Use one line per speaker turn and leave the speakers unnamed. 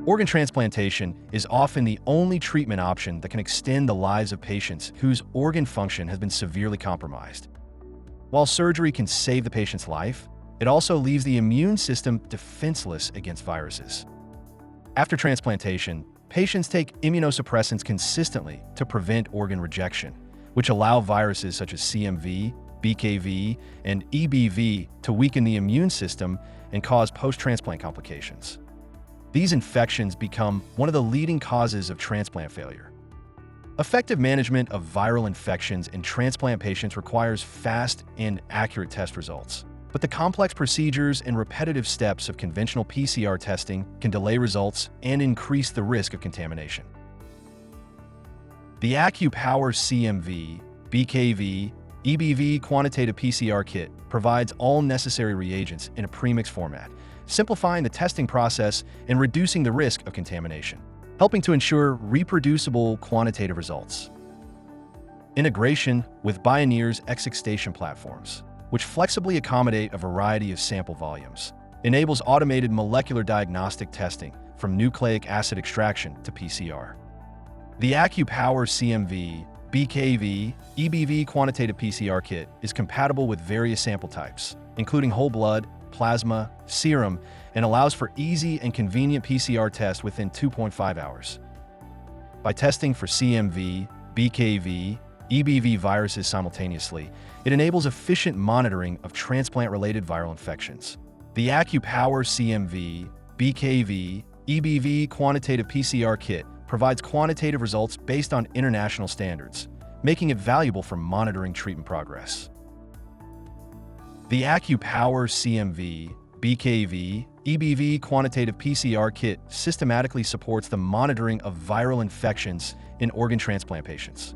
Organ transplantation is often the only treatment option that can extend the lives of patients whose organ function has been severely compromised. While surgery can save the patient's life, it also leaves the immune system defenseless against viruses. After transplantation, patients take immunosuppressants consistently to prevent organ rejection, which allow viruses such as CMV, BKV, and EBV to weaken the immune system and cause post-transplant complications. These infections become one of the leading causes of transplant failure. Effective management of viral infections in transplant patients requires fast and accurate test results. But the complex procedures and repetitive steps of conventional PCR testing can delay results and increase the risk of contamination. The AccuPower CMV, BKV, EBV Quantitative PCR Kit provides all necessary reagents in a premix format, simplifying the testing process and reducing the risk of contamination, helping to ensure reproducible quantitative results. Integration with Bioneer's ExiStation platforms, which flexibly accommodate a variety of sample volumes, enables automated molecular diagnostic testing from nucleic acid extraction to PCR. The AccuPower CMV, BKV, EBV Quantitative PCR Kit is compatible with various sample types, including whole blood, plasma, serum, and allows for easy and convenient PCR tests within 2.5 hours. By testing for CMV, BKV, EBV viruses simultaneously, it enables efficient monitoring of transplant-related viral infections. The AccuPower CMV, BKV, EBV Quantitative PCR Kit provides quantitative results based on international standards, making it valuable for monitoring treatment progress. The AccuPower CMV, BKV, EBV Quantitative PCR Kit systematically supports the monitoring of viral infections in organ transplant patients.